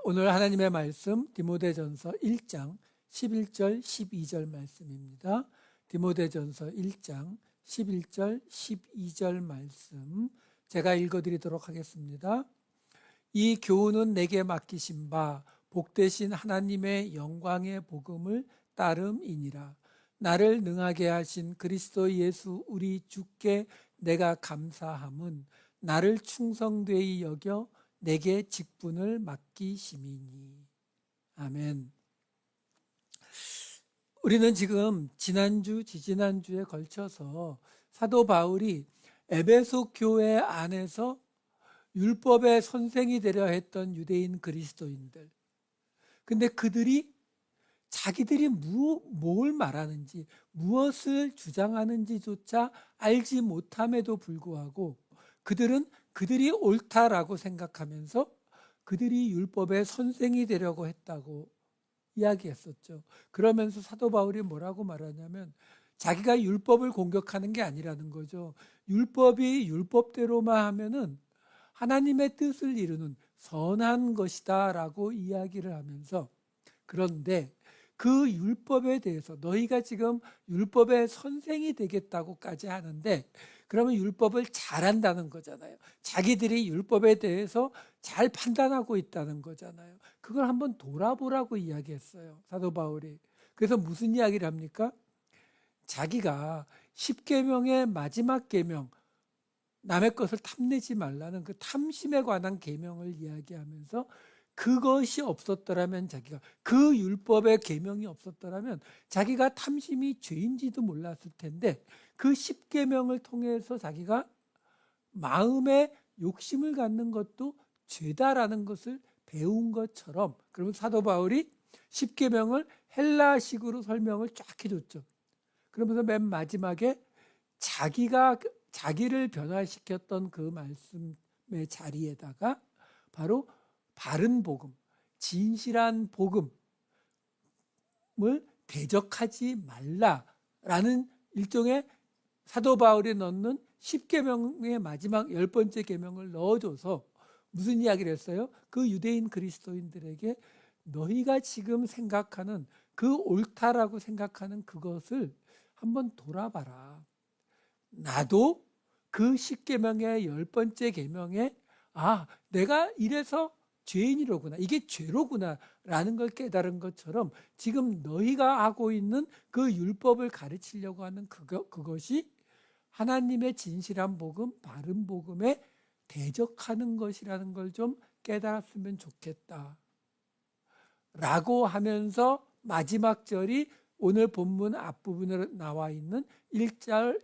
오늘 하나님의 말씀 디모데전서 1장 11절 12절 말씀입니다. 디모데전서 1장 11절 12절 말씀 제가 읽어드리도록 하겠습니다. 이 교훈은 내게 맡기신 바 복되신 하나님의 영광의 복음을 따름이니라. 나를 능하게 하신 그리스도 예수 우리 주께 내가 감사함은 나를 충성되이 여겨 내게 직분을 맡기심이니. 아멘. 우리는 지금 지난주, 지지난주에 걸쳐서 사도 바울이 에베소 교회 안에서 율법의 선생이 되려 했던 유대인 그리스도인들, 근데 그들이 자기들이 뭘 말하는지, 무엇을 주장하는지조차 알지 못함에도 불구하고 그들은 그들이 옳다라고 생각하면서 그들이 율법의 선생이 되려고 했다고 이야기했었죠. 그러면서 사도 바울이 뭐라고 말하냐면 자기가 율법을 공격하는 게 아니라는 거죠. 율법이 율법대로만 하면은 하나님의 뜻을 이루는 선한 것이다 라고 이야기를 하면서, 그런데 그 율법에 대해서 너희가 지금 율법의 선생이 되겠다고까지 하는데, 그러면 율법을 잘한다는 거잖아요. 자기들이 율법에 대해서 잘 판단하고 있다는 거잖아요. 그걸 한번 돌아보라고 이야기했어요, 사도 바울이. 그래서 무슨 이야기를 합니까? 자기가 10계명의 마지막 계명, 남의 것을 탐내지 말라는 그 탐심에 관한 계명을 이야기하면서, 그것이 없었더라면, 자기가 그 율법의 계명이 없었더라면 자기가 탐심이 죄인지도 몰랐을 텐데, 그 10계명을 통해서 자기가 마음에 욕심을 갖는 것도 죄다라는 것을 배운 것처럼, 그러면 사도 바울이 10계명을 헬라식으로 설명을 쫙 해줬죠. 그러면서 맨 마지막에 자기를 변화시켰던 그 말씀의 자리에다가 바로 바른 복음, 진실한 복음을 대적하지 말라라는 일종의 사도 바울이 넣는 10계명의 마지막 10번째 계명을 넣어줘서 무슨 이야기를 했어요? 그 유대인 그리스도인들에게 너희가 지금 생각하는 그 옳다라고 생각하는 그것을 한번 돌아봐라. 나도 그 10계명의 10번째 계명에 내가 이래서 죄인이로구나, 이게 죄로구나 라는 걸 깨달은 것처럼 지금 너희가 하고 있는 그 율법을 가르치려고 하는 그것이 하나님의 진실한 복음, 바른 복음에 대적하는 것이라는 걸 좀 깨달았으면 좋겠다 라고 하면서 마지막 절이 오늘 본문 앞부분에 나와 있는 1장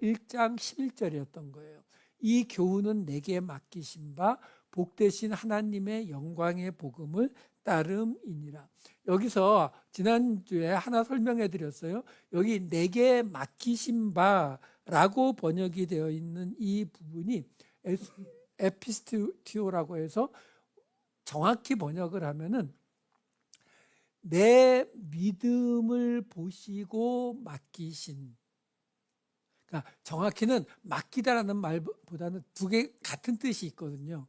11절이었던 거예요. 이 교훈은 내게 맡기신 바 복되신 하나님의 영광의 복음을 따름이니라. 여기서 지난주에 하나 설명해 드렸어요. 여기 내게 맡기신 바라고 번역이 되어 있는 이 부분이 에피스티오라고 해서, 정확히 번역을 하면은 내 믿음을 보시고 맡기신, 그러니까 정확히는 맡기다라는 말보다는 두 개 같은 뜻이 있거든요.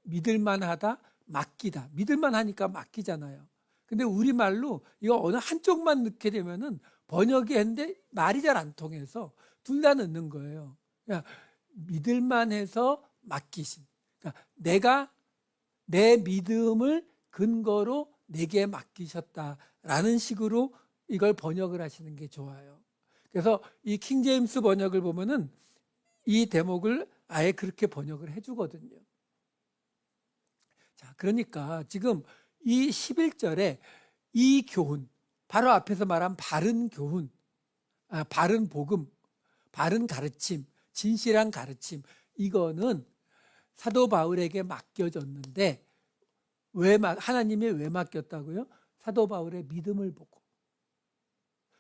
믿을만 하다, 맡기다. 믿을만 하니까 맡기잖아요. 근데 우리말로 이거 어느 한쪽만 넣게 되면은 번역이 했는데 말이 잘 안 통해서 둘 다 넣는 거예요. 그러니까 믿을만 해서 맡기신. 그러니까 내가 내 믿음을 근거로 내게 맡기셨다라는 식으로 이걸 번역을 하시는 게 좋아요. 그래서 이 킹제임스 번역을 보면은 이 대목을 아예 그렇게 번역을 해주거든요. 자, 그러니까 지금 이 11절에 이 교훈, 바로 앞에서 말한 바른 교훈, 바른 복음, 바른 가르침, 진실한 가르침, 이거는 사도 바울에게 맡겨졌는데, 하나님이 왜 맡겼다고요? 사도 바울의 믿음을 보고.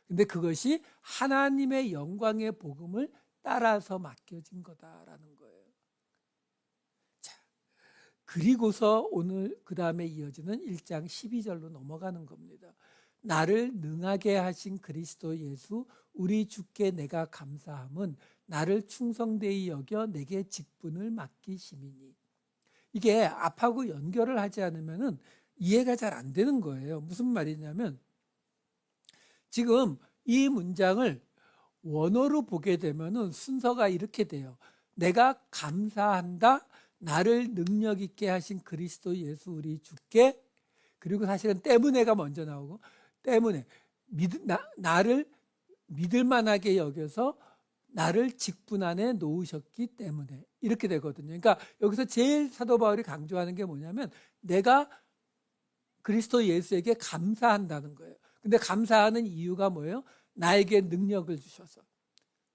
근데 그것이 하나님의 영광의 복음을 따라서 맡겨진 거다라는 거예요. 자, 그리고서 오늘 그 다음에 이어지는 1장 12절로 넘어가는 겁니다. 나를 능하게 하신 그리스도 예수 우리 주께 내가 감사함은 나를 충성되이 여겨 내게 직분을 맡기심이니. 이게 앞하고 연결을 하지 않으면은 이해가 잘 안 되는 거예요. 무슨 말이냐면 지금 이 문장을 원어로 보게 되면은 순서가 이렇게 돼요. 내가 감사한다. 나를 능력 있게 하신 그리스도 예수 우리 주께. 그리고 사실은 때문에가 먼저 나오고, 때문에 나를 믿을 만하게 여겨서 나를 직분 안에 놓으셨기 때문에, 이렇게 되거든요. 그러니까 여기서 제일 사도 바울이 강조하는 게 뭐냐면 내가 그리스도 예수에게 감사한다는 거예요. 근데 감사하는 이유가 뭐예요? 나에게 능력을 주셔서,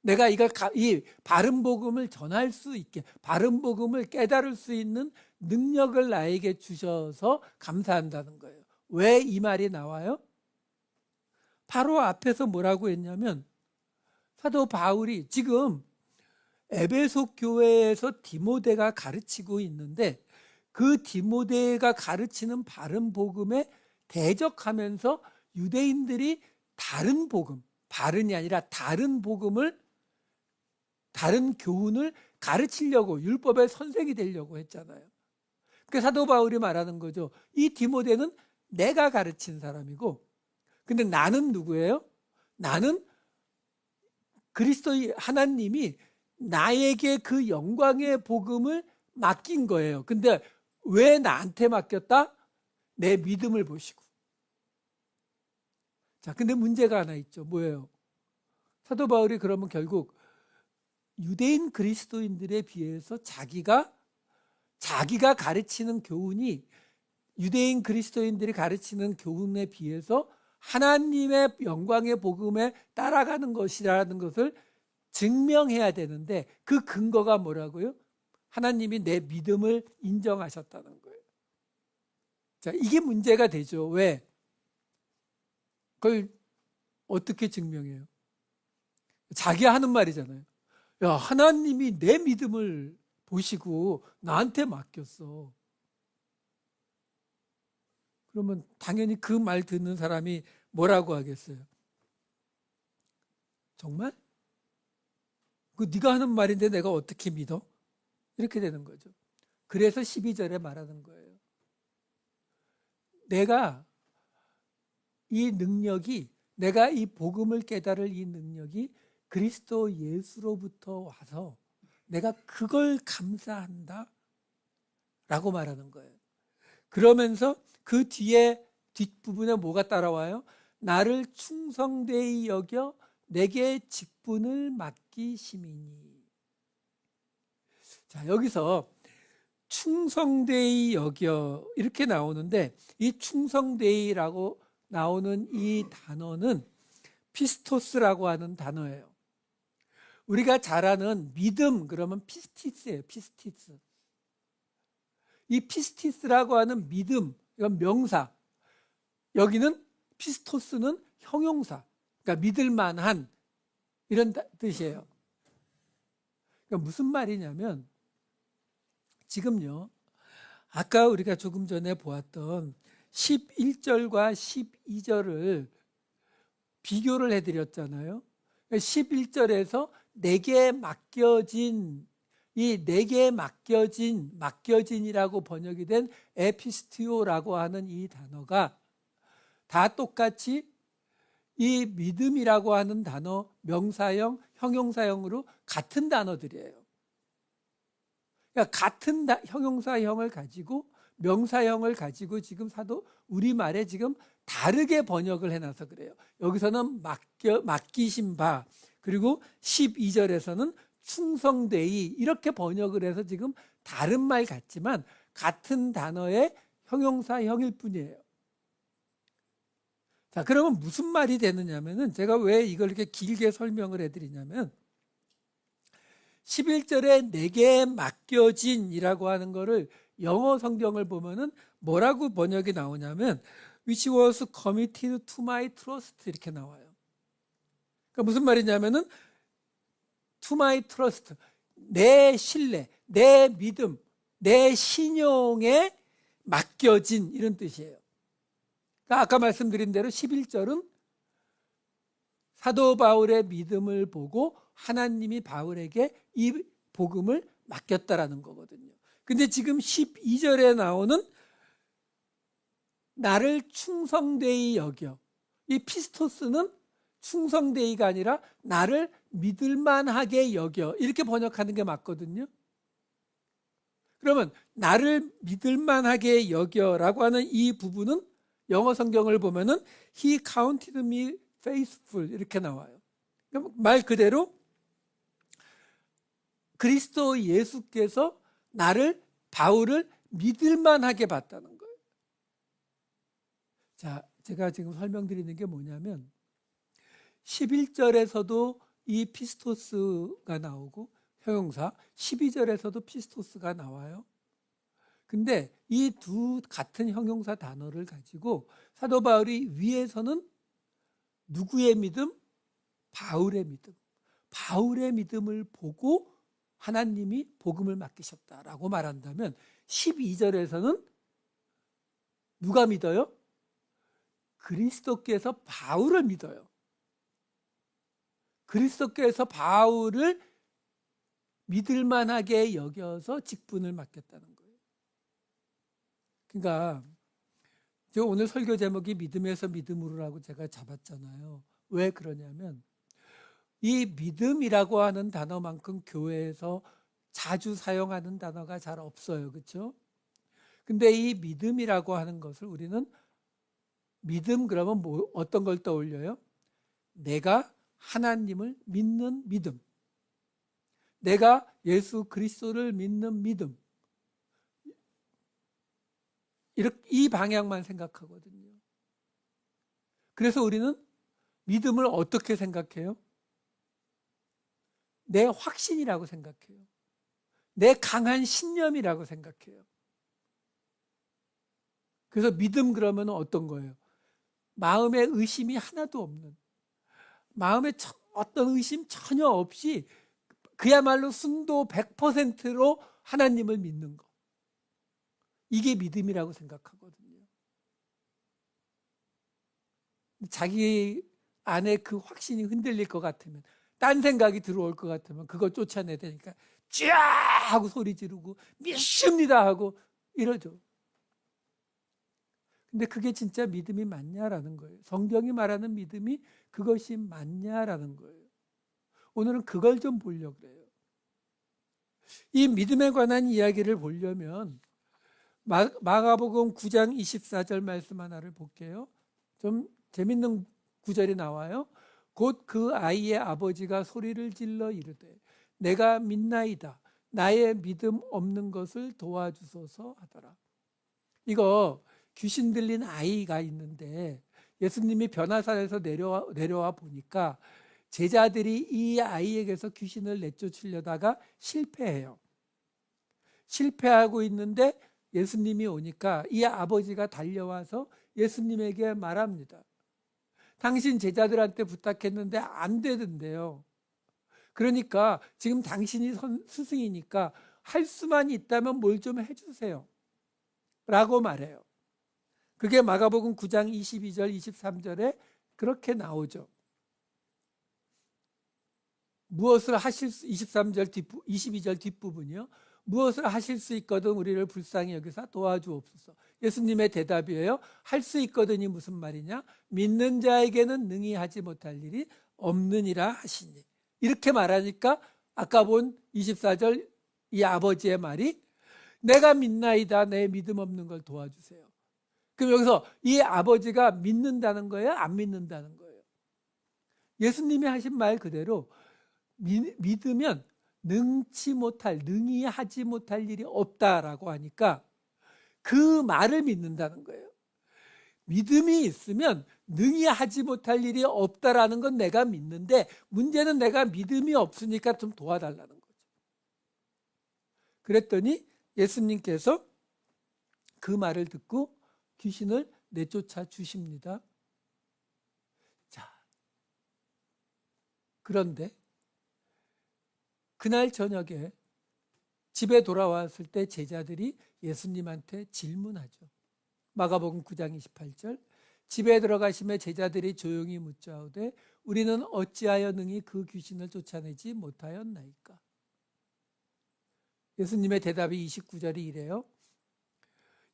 내가 이 바른 복음을 전할 수 있게, 바른 복음을 깨달을 수 있는 능력을 나에게 주셔서 감사한다는 거예요. 왜 이 말이 나와요? 바로 앞에서 뭐라고 했냐면 사도 바울이 지금 에베소 교회에서 디모데가 가르치고 있는데 그 디모데가 가르치는 바른 복음에 대적하면서 유대인들이 다른 복음, 바른이 아니라 다른 복음을, 다른 교훈을 가르치려고 율법의 선생이 되려고 했잖아요. 그 사도 바울이 말하는 거죠. 이 디모데는 내가 가르친 사람이고, 근데 나는 누구예요? 나는 그리스도 하나님이 나에게 그 영광의 복음을 맡긴 거예요. 근데 왜 나한테 맡겼다? 내 믿음을 보시고. 자, 근데 문제가 하나 있죠. 뭐예요? 사도 바울이 그러면 결국 유대인 그리스도인들에 비해서 자기가 가르치는 교훈이 유대인 그리스도인들이 가르치는 교훈에 비해서 하나님의 영광의 복음에 따라가는 것이라는 것을 증명해야 되는데 그 근거가 뭐라고요? 하나님이 내 믿음을 인정하셨다는 거예요. 자, 이게 문제가 되죠. 왜? 그걸 어떻게 증명해요? 자기 하는 말이잖아요. 야, 하나님이 내 믿음을 보시고 나한테 맡겼어. 그러면 당연히 그 말 듣는 사람이 뭐라고 하겠어요? 정말? 그 네가 하는 말인데 내가 어떻게 믿어? 이렇게 되는 거죠. 그래서 12절에 말하는 거예요. 내가 이 복음을 깨달을 이 능력이 그리스도 예수로부터 와서 내가 그걸 감사한다 라고 말하는 거예요. 그러면서 그 뒤에 뒷부분에 뭐가 따라와요? 나를 충성되이 여겨 내게 직분을 맡기심이니. 자, 여기서 충성되이 여겨 이렇게 나오는데 이 충성되이라고 나오는 이 단어는 피스토스라고 하는 단어예요. 우리가 잘 아는 믿음 그러면 피스티스예요. 피스티스. 이 피스티스라고 하는 믿음, 이건 명사. 여기는 피스토스는 형용사. 그러니까 믿을 만한 이런 뜻이에요. 그러니까 무슨 말이냐면 지금요. 아까 우리가 조금 전에 보았던 11절과 12절을 비교를 해드렸잖아요. 11절에서 내게 맡겨진 맡겨진이라고 번역이 된 에피스티오라고 하는 이 단어가 다 똑같이 이 믿음이라고 하는 단어 명사형, 형용사형으로 같은 단어들이에요. 그러니까 같은 형용사형을 가지고 명사형을 가지고 지금 우리말에 지금 다르게 번역을 해놔서 그래요. 여기서는 맡기신 바, 그리고 12절에서는 충성되이 이렇게 번역을 해서 지금 다른 말 같지만 같은 단어의 형용사형일 뿐이에요. 자, 그러면 무슨 말이 되느냐면은 제가 왜 이걸 이렇게 길게 설명을 해드리냐면 11절에 내게 맡겨진이라고 하는 거를 영어 성경을 보면은 뭐라고 번역이 나오냐면 which was committed to my trust 이렇게 나와요. 그러니까 무슨 말이냐면은 to my trust, 내 신뢰, 내 믿음, 내 신용에 맡겨진 이런 뜻이에요. 그러니까 아까 말씀드린 대로 11절은 사도 바울의 믿음을 보고 하나님이 바울에게 이 복음을 맡겼다라는 거거든요. 근데 지금 12절에 나오는 나를 충성되이 여겨. 이 피스토스는 충성되이가 아니라 나를 믿을만하게 여겨. 이렇게 번역하는 게 맞거든요. 그러면 나를 믿을만하게 여겨라고 하는 이 부분은 영어 성경을 보면은 He counted me faithful 이렇게 나와요. 말 그대로 그리스도 예수께서 바울을 믿을만하게 봤다는 거예요. 자, 제가 지금 설명드리는 게 뭐냐면 11절에서도 이 피스토스가 나오고 형용사, 12절에서도 피스토스가 나와요. 근데 이 두 같은 형용사 단어를 가지고 사도 바울이 위에서는 누구의 믿음? 바울의 믿음. 바울의 믿음을 보고 하나님이 복음을 맡기셨다라고 말한다면 12절에서는 누가 믿어요? 그리스도께서 바울을 믿어요. 그리스도께서 바울을 믿을 만하게 여겨서 직분을 맡겼다는 거예요. 그러니까 제가 오늘 설교 제목이 믿음에서 믿음으로라고 제가 잡았잖아요. 왜 그러냐면 이 믿음이라고 하는 단어만큼 교회에서 자주 사용하는 단어가 잘 없어요. 그렇죠? 근데 이 믿음이라고 하는 것을 우리는 믿음 그러면 어떤 걸 떠올려요? 내가 하나님을 믿는 믿음. 내가 예수 그리스도를 믿는 믿음. 이 방향만 생각하거든요. 그래서 우리는 믿음을 어떻게 생각해요? 내 확신이라고 생각해요. 내 강한 신념이라고 생각해요. 그래서 믿음 그러면 어떤 거예요? 마음에 의심이 하나도 없는, 마음에 어떤 의심 전혀 없이 그야말로 순도 100%로 하나님을 믿는 거. 이게 믿음이라고 생각하거든요. 자기 안에 그 확신이 흔들릴 것 같으면, 딴 생각이 들어올 것 같으면 그거 쫓아내야 되니까 쫙 하고 소리 지르고 믿습니다 하고 이러죠. 근데 그게 진짜 믿음이 맞냐라는 거예요. 성경이 말하는 믿음이 그것이 맞냐라는 거예요. 오늘은 그걸 좀 보려고 해요. 이 믿음에 관한 이야기를 보려면 마가복음 9장 24절 말씀 하나를 볼게요. 좀 재밌는 구절이 나와요. 곧 그 아이의 아버지가 소리를 질러 이르되 내가 믿나이다. 나의 믿음 없는 것을 도와주소서 하더라. 이거 귀신 들린 아이가 있는데 예수님이 변화산에서 내려와 보니까 제자들이 이 아이에게서 귀신을 내쫓으려다가 실패해요. 실패하고 있는데 예수님이 오니까 이 아버지가 달려와서 예수님에게 말합니다. 당신 제자들한테 부탁했는데 안 되던데요. 그러니까 지금 당신이 스승이니까 할 수만 있다면 뭘 좀 해주세요. 라고 말해요. 그게 마가복음 9장 22절 23절에 그렇게 나오죠. 무엇을 하실 수 22절 뒷부분이요. 무엇을 하실 수 있거든 우리를 불쌍히 여기사 도와주옵소서. 예수님의 대답이에요. 할 수 있거든이 무슨 말이냐? 믿는 자에게는 능히 하지 못할 일이 없느니라 하시니. 이렇게 말하니까 아까 본 24절 이 아버지의 말이 내가 믿나이다. 내 믿음 없는 걸 도와주세요. 그럼 여기서 이 아버지가 믿는다는 거예요? 안 믿는다는 거예요? 예수님이 하신 말 그대로 믿으면 능히 하지 못할 일이 없다라고 하니까 그 말을 믿는다는 거예요. 믿음이 있으면 능히 하지 못할 일이 없다라는 건 내가 믿는데 문제는 내가 믿음이 없으니까 좀 도와달라는 거죠. 그랬더니 예수님께서 그 말을 듣고 귀신을 내쫓아 주십니다. 자, 그런데 그날 저녁에 집에 돌아왔을 때 제자들이 예수님한테 질문하죠. 마가복음 9장 28절 집에 들어가시며 제자들이 조용히 묻자오되 우리는 어찌하여 능히 그 귀신을 쫓아내지 못하였나이까. 예수님의 대답이 29절이 이래요.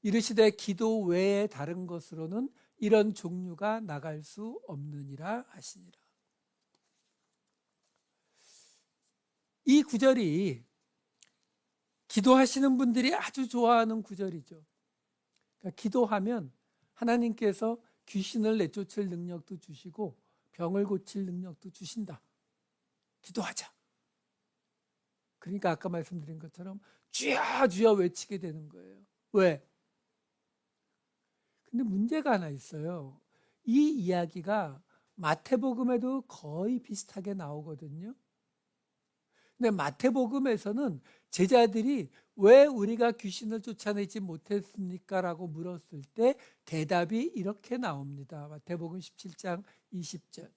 이르시되 기도 외에 다른 것으로는 이런 종류가 나갈 수 없느니라 하시니라. 이 구절이 기도하시는 분들이 아주 좋아하는 구절이죠. 그러니까 기도하면 하나님께서 귀신을 내쫓을 능력도 주시고 병을 고칠 능력도 주신다. 기도하자. 그러니까 아까 말씀드린 것처럼 주여 주여 외치게 되는 거예요. 왜? 근데 문제가 하나 있어요. 이 이야기가 마태복음에도 거의 비슷하게 나오거든요. 근데 마태복음에서는 제자들이 왜 우리가 귀신을 쫓아내지 못했습니까? 라고 물었을 때 대답이 이렇게 나옵니다. 마태복음 17장 20절.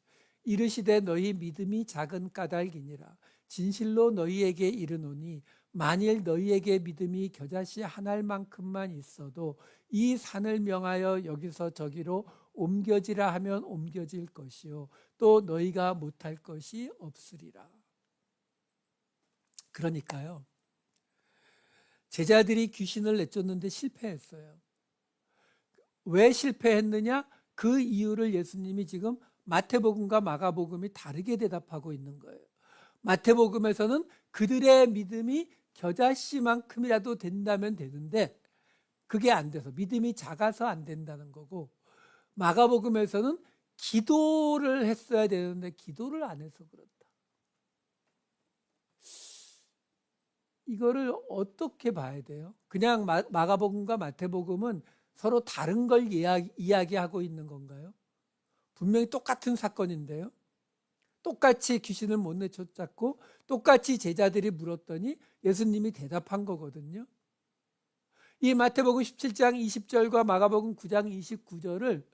이르시되 너희 믿음이 작은 까닭이니라. 진실로 너희에게 이르노니 만일 너희에게 믿음이 겨자씨 한 알만큼만 있어도 이 산을 명하여 여기서 저기로 옮겨지라 하면 옮겨질 것이요 또 너희가 못할 것이 없으리라. 그러니까요, 제자들이 귀신을 내쫓는데 실패했어요. 왜 실패했느냐? 그 이유를 예수님이 지금 마태복음과 마가복음이 다르게 대답하고 있는 거예요. 마태복음에서는 그들의 믿음이 겨자씨만큼이라도 된다면 되는데 그게 안 돼서 믿음이 작아서 안 된다는 거고, 마가복음에서는 기도를 했어야 되는데 기도를 안 해서 그렇다. 이거를 어떻게 봐야 돼요? 그냥 마가복음과 마태복음은 서로 다른 걸 이야기하고 있는 건가요? 분명히 똑같은 사건인데요. 똑같이 귀신을 못 내쫓았고 똑같이 제자들이 물었더니 예수님이 대답한 거거든요. 이 마태복음 17장 20절과 마가복음 9장 29절을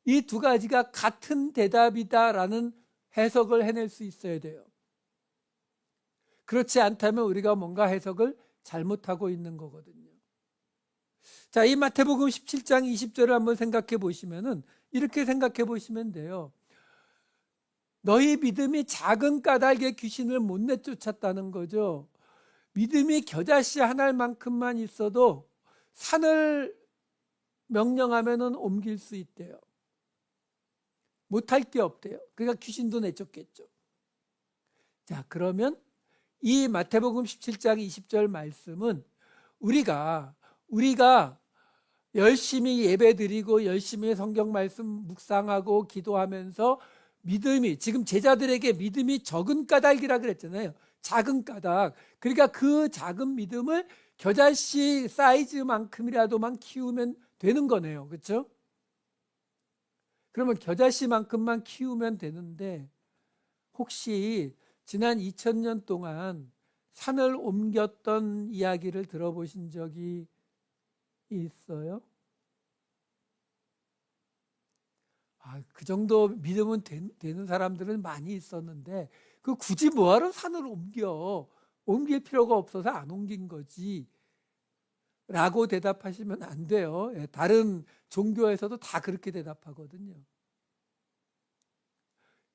이 두 가지가 같은 대답이다라는 해석을 해낼 수 있어야 돼요. 그렇지 않다면 우리가 뭔가 해석을 잘못하고 있는 거거든요. 자, 이 마태복음 17장 20절을 한번 생각해 보시면은 이렇게 생각해 보시면 돼요. 너희 믿음이 작은 까닭에 귀신을 못 내쫓았다는 거죠. 믿음이 겨자씨 한 알만큼만 있어도 산을 명령하면은 옮길 수 있대요. 못할 게 없대요. 그러니까 귀신도 내쫓겠죠. 자, 그러면 이 마태복음 17장 20절 말씀은 우리가 열심히 예배드리고 열심히 성경 말씀 묵상하고 기도하면서 믿음이, 지금 제자들에게 믿음이 적은 까닭이라 그랬잖아요. 작은 까닭. 그러니까 그 작은 믿음을 겨자씨 사이즈만큼이라도만 키우면 되는 거네요. 그렇죠? 그러면 겨자씨만큼만 키우면 되는데 혹시 지난 2000년 동안 산을 옮겼던 이야기를 들어보신 적이 있어요? 그 정도 믿음은 되는 사람들은 많이 있었는데 그 굳이 뭐하러 산을 옮길 필요가 없어서 안 옮긴 거지 라고 대답하시면 안 돼요. 다른 종교에서도 다 그렇게 대답하거든요.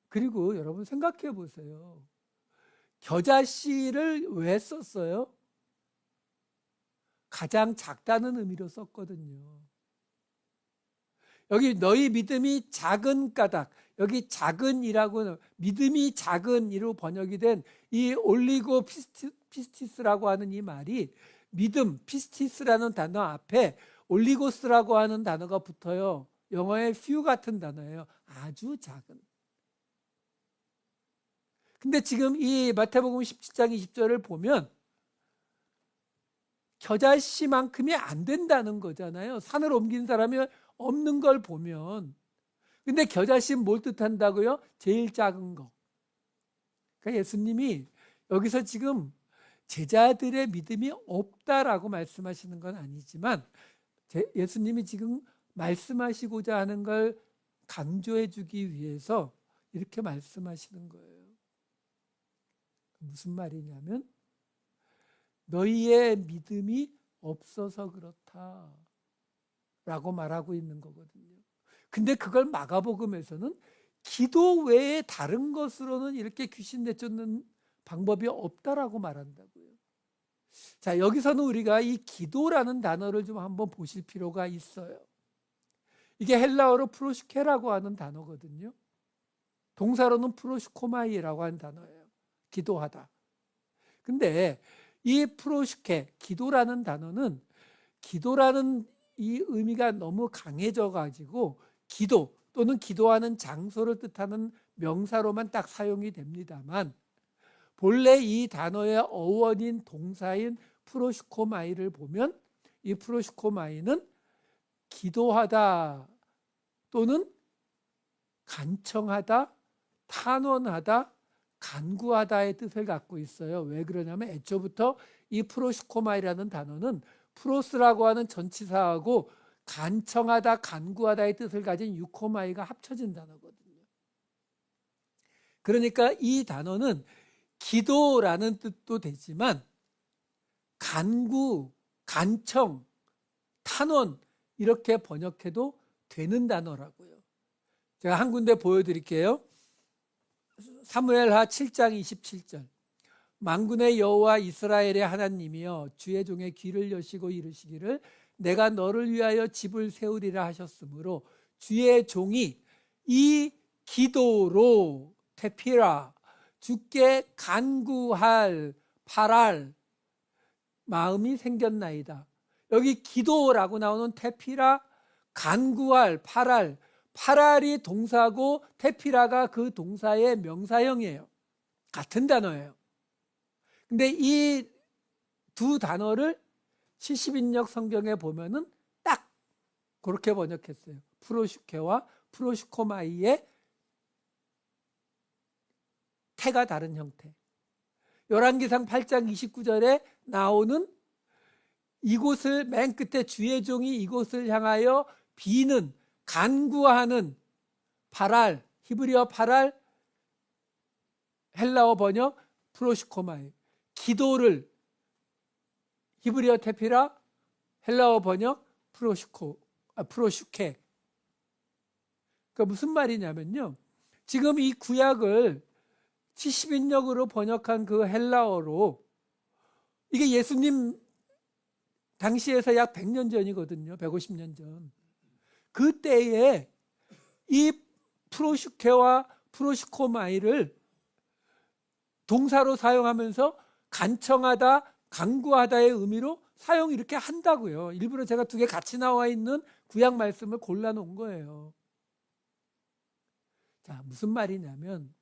그리고 여러분 생각해 보세요. 겨자씨를 왜 썼어요? 가장 작다는 의미로 썼거든요. 여기 너희 믿음이 작은 까닭, 여기 작은이라고 믿음이 작은이로 번역이 된 이 올리고 피스티스라고 하는 이 말이 믿음, 피스티스라는 단어 앞에 올리고스라고 하는 단어가 붙어요. 영어의 few 같은 단어예요. 아주 작은. 근데 지금 이 마태복음 17장 20절을 보면 겨자씨만큼이 안 된다는 거잖아요. 산을 옮긴 사람이 없는 걸 보면. 근데 겨자씨 뭘 뜻한다고요? 제일 작은 거. 그러니까 예수님이 여기서 지금 제자들의 믿음이 없다라고 말씀하시는 건 아니지만 예수님이 지금 말씀하시고자 하는 걸 강조해 주기 위해서 이렇게 말씀하시는 거예요. 무슨 말이냐면 너희의 믿음이 없어서 그렇다 라고 말하고 있는 거거든요. 근데 그걸 마가복음에서는 기도 외에 다른 것으로는 이렇게 귀신 내쫓는 방법이 없다라고 말한다고요. 자, 여기서는 우리가 이 기도라는 단어를 좀 한번 보실 필요가 있어요. 이게 헬라어로 프로슈케라고 하는 단어거든요. 동사로는 프로슈코마이라고 하는 단어예요. 기도하다. 근데 이 프로슈케, 기도라는 단어는 기도라는 이 의미가 너무 강해져 가지고 기도 또는 기도하는 장소를 뜻하는 명사로만 딱 사용이 됩니다만, 본래 이 단어의 어원인 동사인 프로슈코마이를 보면 이 프로슈코마이는 기도하다 또는 간청하다, 탄원하다, 간구하다의 뜻을 갖고 있어요. 왜 그러냐면 애초부터 이 프로슈코마이라는 단어는 프로스라고 하는 전치사하고 간청하다, 간구하다의 뜻을 가진 유코마이가 합쳐진 단어거든요. 그러니까 이 단어는 기도라는 뜻도 되지만 간구, 간청, 탄원 이렇게 번역해도 되는 단어라고요. 제가 한 군데 보여드릴게요. 사무엘하 7장 27절. 만군의 여호와 이스라엘의 하나님이여 주의 종의 귀를 여시고 이르시기를 내가 너를 위하여 집을 세우리라 하셨으므로 주의 종이 이 기도로 테피라 주께 간구할 바랄 마음이 생겼나이다. 여기 기도라고 나오는 테피라, 간구할 바랄, 파랄이 동사고 테피라가 그 동사의 명사형이에요. 같은 단어예요. 근데 이 두 단어를 70인역 성경에 보면은 딱 그렇게 번역했어요. 프로슈케와 프로슈코마이의 태가 다른 형태. 열왕기상 8장 29절에 나오는 이곳을 맨 끝에 주의 종이 이곳을 향하여 비는 간구하는 바랄, 히브리어 바랄, 헬라어 번역 프로슈코마이, 기도를 히브리어 테피라, 헬라어 번역 프로슈케. 그러니까 무슨 말이냐면요, 지금 이 구약을 70인역으로 번역한 그 헬라어로, 이게 예수님 당시에서 약 100년 전이거든요. 150년 전. 그때에 이 프로슈케와 프로슈코마이를 동사로 사용하면서 간청하다, 간구하다의 의미로 사용 이렇게 한다고요. 일부러 제가 두 개 같이 나와 있는 구약 말씀을 골라놓은 거예요. 자, 무슨 말이냐면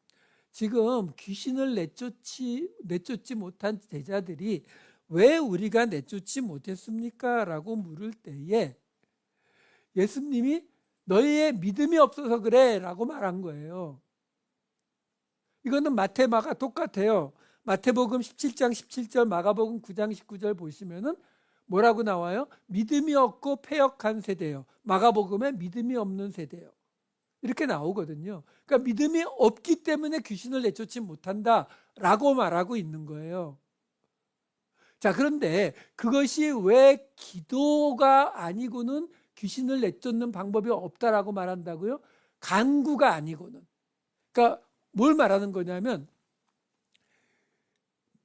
지금 귀신을 내쫓지 못한 제자들이 왜 우리가 내쫓지 못했습니까? 라고 물을 때에 예수님이 너희의 믿음이 없어서 그래 라고 말한 거예요. 이거는 마태, 마가 똑같아요. 마태복음 17장 17절, 마가복음 9장 19절 보시면은 뭐라고 나와요? 믿음이 없고 패역한 세대요. 마가복음에 믿음이 없는 세대요. 이렇게 나오거든요. 그러니까 믿음이 없기 때문에 귀신을 내쫓지 못한다라고 말하고 있는 거예요. 자, 그런데 그것이 왜 기도가 아니고는 귀신을 내쫓는 방법이 없다라고 말한다고요? 간구가 아니고는. 그러니까 뭘 말하는 거냐면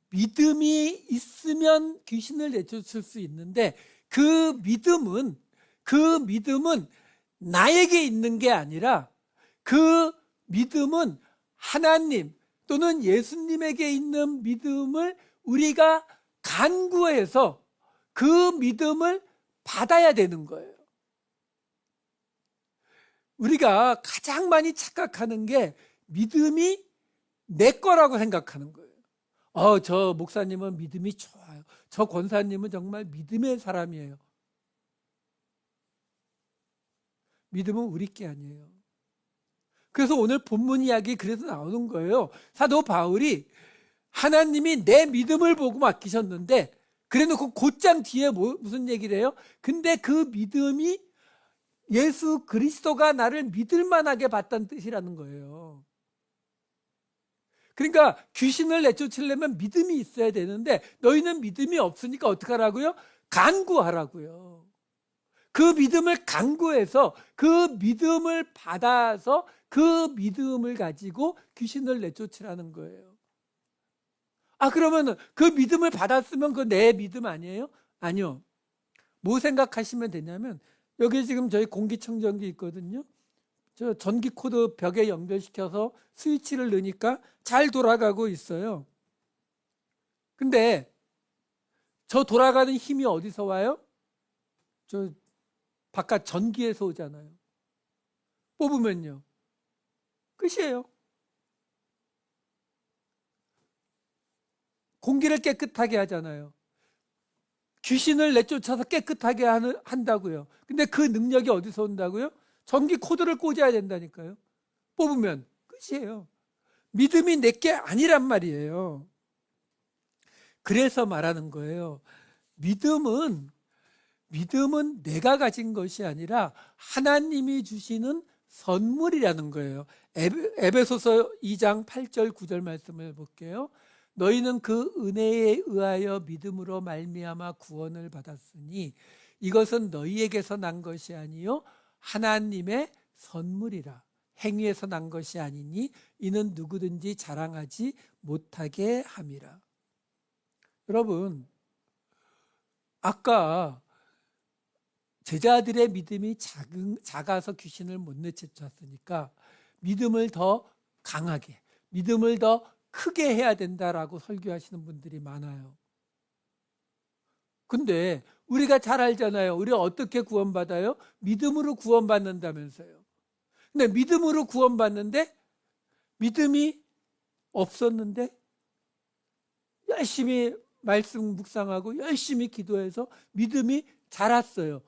믿음이 있으면 귀신을 내쫓을 수 있는데 그 믿음은 나에게 있는 게 아니라 그 믿음은 하나님 또는 예수님에게 있는 믿음을 우리가 간구해서 그 믿음을 받아야 되는 거예요. 우리가 가장 많이 착각하는 게 믿음이 내 거라고 생각하는 거예요. 저 목사님은 믿음이 좋아요. 저 권사님은 정말 믿음의 사람이에요. 믿음은 우리 게 아니에요. 그래서 오늘 본문 이야기 그래서 나오는 거예요. 사도 바울이 하나님이 내 믿음을 보고 맡기셨는데 그래놓고 곧장 뒤에 무슨 얘기를 해요? 근데 그 믿음이 예수 그리스도가 나를 믿을 만하게 봤다는 뜻이라는 거예요. 그러니까 귀신을 내쫓으려면 믿음이 있어야 되는데 너희는 믿음이 없으니까 어떡하라고요? 간구하라고요. 그 믿음을 간구해서 그 믿음을 받아서 그 믿음을 가지고 귀신을 내쫓으라는 거예요. 그러면 그 믿음을 받았으면 그 내 믿음 아니에요? 아니요. 뭐 생각하시면 되냐면, 여기 지금 저희 공기청정기 있거든요. 저 전기 코드 벽에 연결시켜서 스위치를 넣으니까 잘 돌아가고 있어요. 근데 저 돌아가는 힘이 어디서 와요? 저 바깥 전기에서 오잖아요. 뽑으면요. 끝이에요. 공기를 깨끗하게 하잖아요. 귀신을 내쫓아서 깨끗하게 한다고요. 근데 그 능력이 어디서 온다고요? 전기 코드를 꽂아야 된다니까요. 뽑으면 끝이에요. 믿음이 내게 아니란 말이에요. 그래서 말하는 거예요. 믿음은 내가 가진 것이 아니라 하나님이 주시는 선물이라는 거예요. 에베소서 2장 8절 9절 말씀을 볼게요. 너희는 그 은혜에 의하여 믿음으로 말미암아 구원을 받았으니 이것은 너희에게서 난 것이 아니요 하나님의 선물이라. 행위에서 난 것이 아니니 이는 누구든지 자랑하지 못하게 함이라. 여러분, 아까 제자들의 믿음이 작아서 귀신을 못 내쫓았으니까 믿음을 더 강하게, 믿음을 더 크게 해야 된다라고 설교하시는 분들이 많아요. 근데 우리가 잘 알잖아요. 우리가 어떻게 구원받아요? 믿음으로 구원받는다면서요. 근데 믿음으로 구원받는데 믿음이 없었는데 열심히 말씀 묵상하고 열심히 기도해서 믿음이 자랐어요.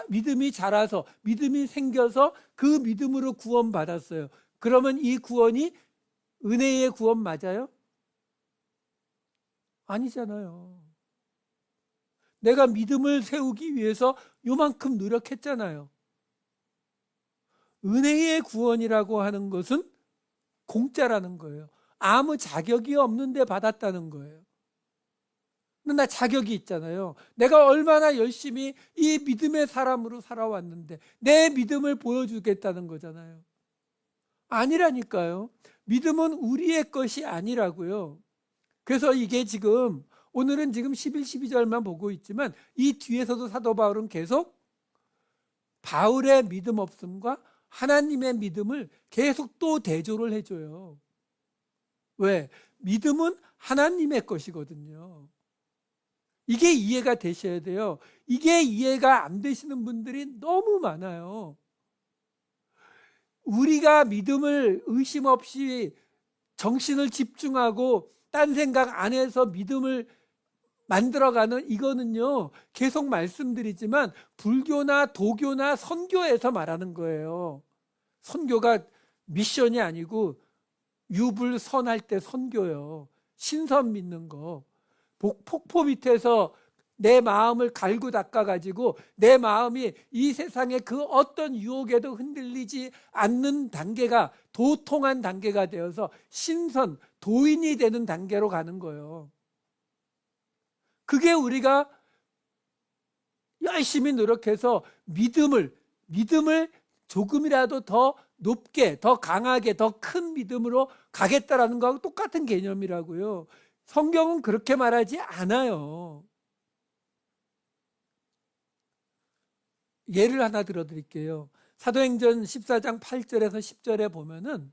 믿음이 자라서 믿음이 생겨서 그 믿음으로 구원받았어요. 그러면 이 구원이 은혜의 구원 맞아요? 아니잖아요. 내가 믿음을 세우기 위해서 요만큼 노력했잖아요. 은혜의 구원이라고 하는 것은 공짜라는 거예요. 아무 자격이 없는데 받았다는 거예요. 나 자격이 있잖아요. 내가 얼마나 열심히 이 믿음의 사람으로 살아왔는데 내 믿음을 보여주겠다는 거잖아요. 아니라니까요. 믿음은 우리의 것이 아니라고요. 그래서 이게 지금 오늘은 지금 11, 12절만 보고 있지만 이 뒤에서도 사도 바울은 계속 바울의 믿음 없음과 하나님의 믿음을 계속 또 대조를 해줘요. 왜? 믿음은 하나님의 것이거든요. 이게 이해가 되셔야 돼요. 이게 이해가 안 되시는 분들이 너무 많아요. 우리가 믿음을 의심 없이 정신을 집중하고 딴 생각 안 해서 믿음을 만들어가는 이거는요, 계속 말씀드리지만 불교나 도교나 선교에서 말하는 거예요. 선교가 미션이 아니고 유불선할 때 선교요. 신선 믿는 거. 폭포 밑에서 내 마음을 갈고 닦아가지고 내 마음이 이 세상의 그 어떤 유혹에도 흔들리지 않는 단계가 도통한 단계가 되어서 신선, 도인이 되는 단계로 가는 거예요. 그게 우리가 열심히 노력해서 믿음을 조금이라도 더 높게, 더 강하게, 더 큰 믿음으로 가겠다라는 거하고 똑같은 개념이라고요. 성경은 그렇게 말하지 않아요. 예를 하나 들어드릴게요. 사도행전 14장 8절에서 10절에 보면은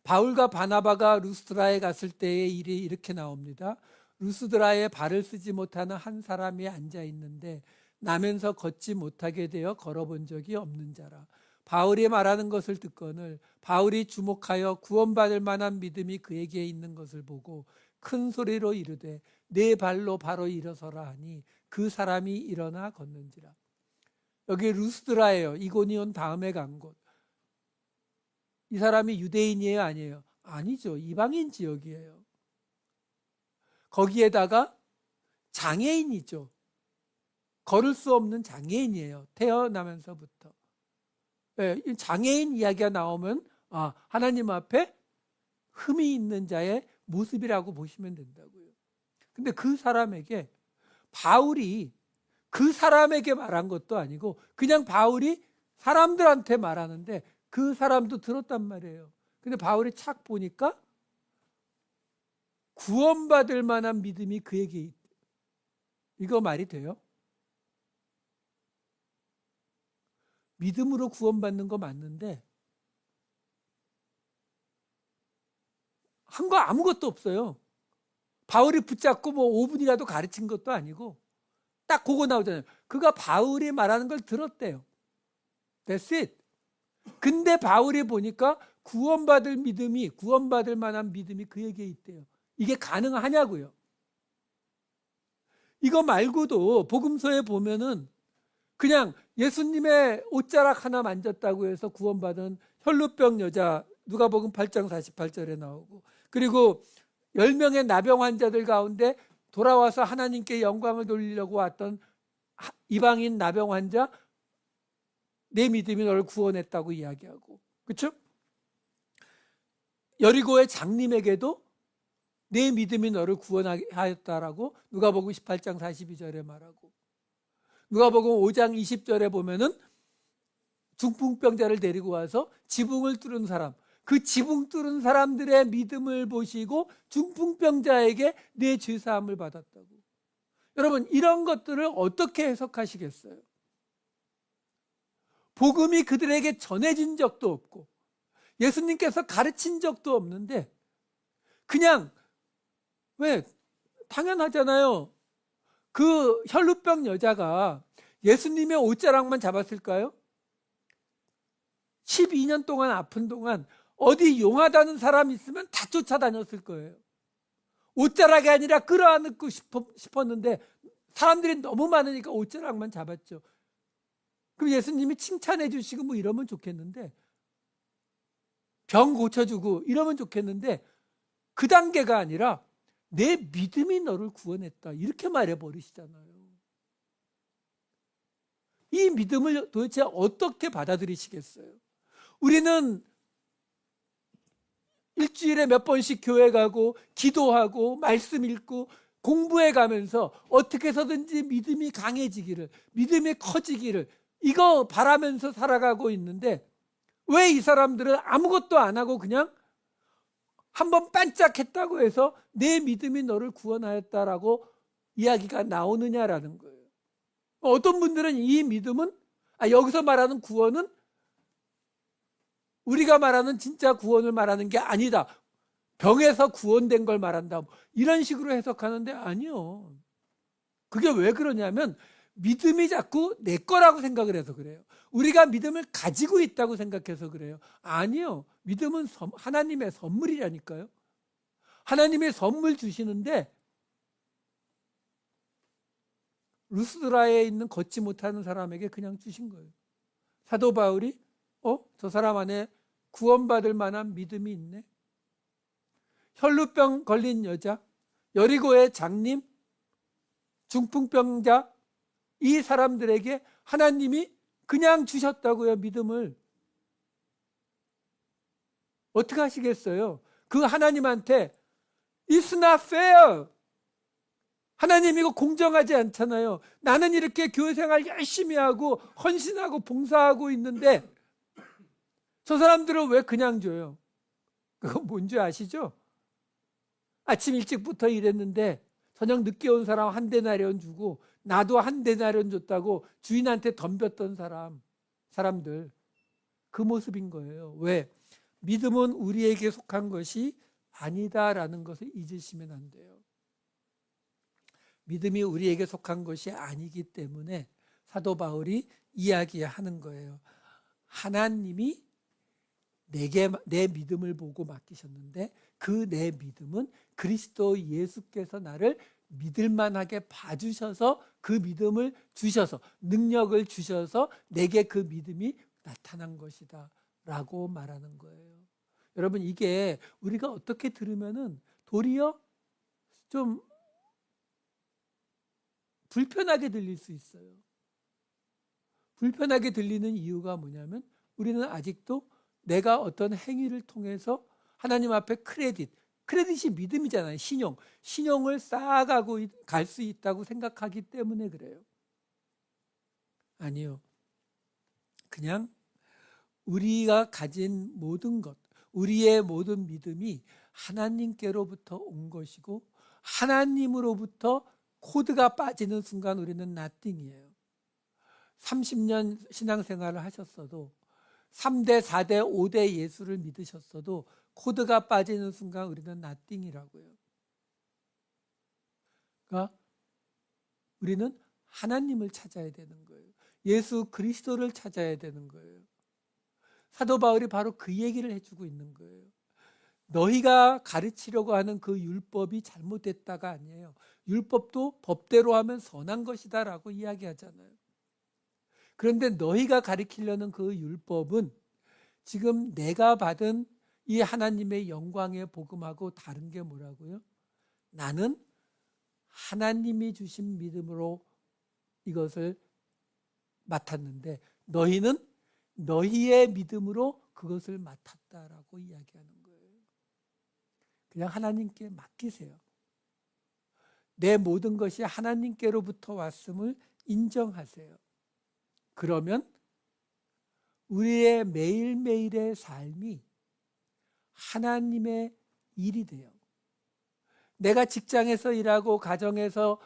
바울과 바나바가 루스드라에 갔을 때의 일이 이렇게 나옵니다. 루스드라에 발을 쓰지 못하는 한 사람이 앉아 있는데 나면서 걷지 못하게 되어 걸어본 적이 없는 자라. 바울이 말하는 것을 듣거늘 바울이 주목하여 구원받을 만한 믿음이 그에게 있는 것을 보고 큰 소리로 이르되 네 발로 바로 일어서라 하니 그 사람이 일어나 걷는지라. 여기 루스드라예요. 이고니온 다음에 간 곳. 이 사람이 유대인이에요? 아니에요? 아니죠. 이방인 지역이에요. 거기에다가 장애인이죠. 걸을 수 없는 장애인이에요. 태어나면서부터. 네, 장애인 이야기가 나오면 하나님 앞에 흠이 있는 자의 모습이라고 보시면 된다고요. 근데 그 사람에게 바울이 그 사람에게 말한 것도 아니고 그냥 바울이 사람들한테 말하는데 그 사람도 들었단 말이에요. 근데 바울이 착 보니까 구원받을 만한 믿음이 그에게 있다. 이거 말이 돼요? 믿음으로 구원받는 거 맞는데 한 거 아무것도 없어요. 바울이 붙잡고 뭐 5분이라도 가르친 것도 아니고 딱 그거 나오잖아요. 그가 바울이 말하는 걸 들었대요. That's it. 근데 바울이 보니까 구원받을 만한 믿음이 그에게 있대요. 이게 가능하냐고요. 이거 말고도 복음서에 보면은 그냥 예수님의 옷자락 하나 만졌다고 해서 구원받은 혈루병 여자, 누가복음 8장 48절에 나오고, 그리고 10명의 나병 환자들 가운데 돌아와서 하나님께 영광을 돌리려고 왔던 이방인 나병 환자, 내 믿음이 너를 구원했다고 이야기하고, 그렇죠? 여리고의 장님에게도 내 믿음이 너를 구원하였다라고 누가복음 18장 42절에 말하고, 누가복음 5장 20절에 보면은 중풍병자를 데리고 와서 지붕을 뚫은 사람, 그 지붕 뚫은 사람들의 믿음을 보시고 중풍병자에게 내 죄사함을 받았다고. 여러분, 이런 것들을 어떻게 해석하시겠어요? 복음이 그들에게 전해진 적도 없고 예수님께서 가르친 적도 없는데 그냥, 왜? 당연하잖아요. 그 혈루병 여자가 예수님의 옷자락만 잡았을까요? 12년 동안 아픈 동안 어디 용하다는 사람 있으면 다 쫓아다녔을 거예요. 옷자락이 아니라 끌어안고 싶었는데 사람들이 너무 많으니까 옷자락만 잡았죠. 그럼 예수님이 칭찬해 주시고 뭐 이러면 좋겠는데, 병 고쳐주고 이러면 좋겠는데, 그 단계가 아니라 내 믿음이 너를 구원했다 이렇게 말해버리시잖아요. 이 믿음을 도대체 어떻게 받아들이시겠어요? 우리는 일주일에 몇 번씩 교회 가고 기도하고 말씀 읽고 공부해 가면서 어떻게 해서든지 믿음이 강해지기를, 믿음이 커지기를 이거 바라면서 살아가고 있는데, 왜 이 사람들은 아무것도 안 하고 그냥 한번 반짝했다고 해서 내 믿음이 너를 구원하였다라고 이야기가 나오느냐라는 거예요. 어떤 분들은 이 믿음은, 여기서 말하는 구원은 우리가 말하는 진짜 구원을 말하는 게 아니다, 병에서 구원된 걸 말한다, 이런 식으로 해석하는데, 아니요. 그게 왜 그러냐면 믿음이 자꾸 내 거라고 생각을 해서 그래요. 우리가 믿음을 가지고 있다고 생각해서 그래요. 아니요. 믿음은 하나님의 선물이라니까요. 하나님의 선물 주시는데 루스드라에 있는 걷지 못하는 사람에게 그냥 주신 거예요. 사도 바울이 저 사람 안에 구원받을 만한 믿음이 있네. 혈루병 걸린 여자, 여리고의 장님, 중풍병자, 이 사람들에게 하나님이 그냥 주셨다고요, 믿음을. 어떻게 하시겠어요? 그 하나님한테 It's not fair. 하나님 이거 공정하지 않잖아요. 나는 이렇게 교회 생활 열심히 하고 헌신하고 봉사하고 있는데 저 사람들은 왜 그냥 줘요? 그거 뭔지 아시죠? 아침 일찍부터 일했는데 저녁 늦게 온 사람 한 데나리온 주고 나도 한 데나리온 줬다고 주인한테 덤볐던 사람들, 그 모습인 거예요. 왜? 믿음은 우리에게 속한 것이 아니다라는 것을 잊으시면 안 돼요. 믿음이 우리에게 속한 것이 아니기 때문에 사도 바울이 이야기하는 거예요. 하나님이 내 믿음을 보고 맡기셨는데 그 내 믿음은 그리스도 예수께서 나를 믿을만하게 봐주셔서 그 믿음을 주셔서 능력을 주셔서 내게 그 믿음이 나타난 것이다 라고 말하는 거예요. 여러분, 이게 우리가 어떻게 들으면은 도리어 좀 불편하게 들릴 수 있어요. 불편하게 들리는 이유가 뭐냐면 우리는 아직도 내가 어떤 행위를 통해서 하나님 앞에 크레딧이 믿음이잖아요. 신용을 쌓아가고 갈 수 있다고 생각하기 때문에 그래요. 아니요. 그냥 우리가 가진 모든 것, 우리의 모든 믿음이 하나님께로부터 온 것이고 하나님으로부터 코드가 빠지는 순간 우리는 nothing이에요. 30년 신앙생활을 하셨어도 3대, 4대, 5대 예수를 믿으셨어도 코드가 빠지는 순간 우리는 nothing이라고요. 그러니까 우리는 하나님을 찾아야 되는 거예요. 예수 그리스도를 찾아야 되는 거예요. 사도 바울이 바로 그 얘기를 해주고 있는 거예요. 너희가 가르치려고 하는 그 율법이 잘못됐다가 아니에요. 율법도 법대로 하면 선한 것이다라고 이야기하잖아요. 그런데 너희가 가르치려는 그 율법은 지금 내가 받은 이 하나님의 영광의 복음하고 다른 게 뭐라고요? 나는 하나님이 주신 믿음으로 이것을 맡았는데 너희는 너희의 믿음으로 그것을 맡았다라고 이야기하는 거예요. 그냥 하나님께 맡기세요. 내 모든 것이 하나님께로부터 왔음을 인정하세요. 그러면 우리의 매일매일의 삶이 하나님의 일이 돼요. 내가 직장에서 일하고 가정에서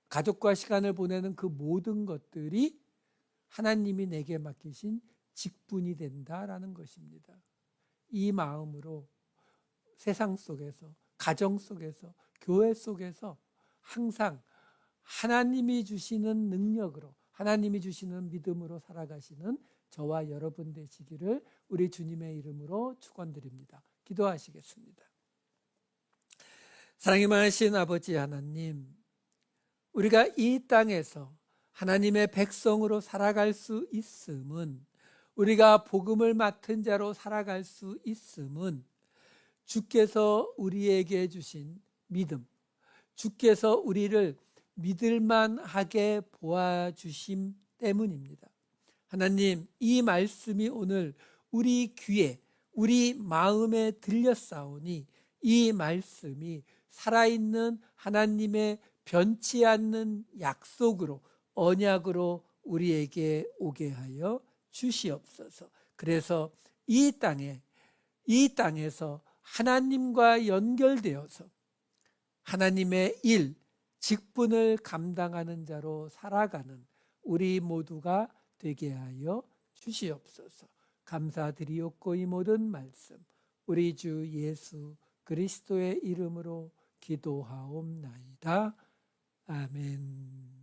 가족과 시간을 보내는 그 모든 것들이 하나님이 내게 맡기신 직분이 된다라는 것입니다. 이 마음으로 세상 속에서, 가정 속에서, 교회 속에서 항상 하나님이 주시는 능력으로, 하나님이 주시는 믿음으로 살아가시는 저와 여러분 되시기를 우리 주님의 이름으로 축원드립니다. 기도하시겠습니다. 사랑이 많으신 아버지 하나님, 우리가 이 땅에서 하나님의 백성으로 살아갈 수 있음은, 우리가 복음을 맡은 자로 살아갈 수 있음은 주께서 우리에게 주신 믿음, 주께서 우리를 믿을만하게 보아주심 때문입니다. 하나님, 이 말씀이 오늘 우리 귀에, 우리 마음에 들렸사오니 이 말씀이 살아있는 하나님의 변치 않는 약속으로, 언약으로 우리에게 오게 하여 주시옵소서. 그래서 이 땅에서 하나님과 연결되어서 하나님의 일, 직분을 감당하는 자로 살아가는 우리 모두가 되게 하여 주시옵소서. 감사드리옵고 이 모든 말씀 우리 주 예수 그리스도의 이름으로 기도하옵나이다. 아멘.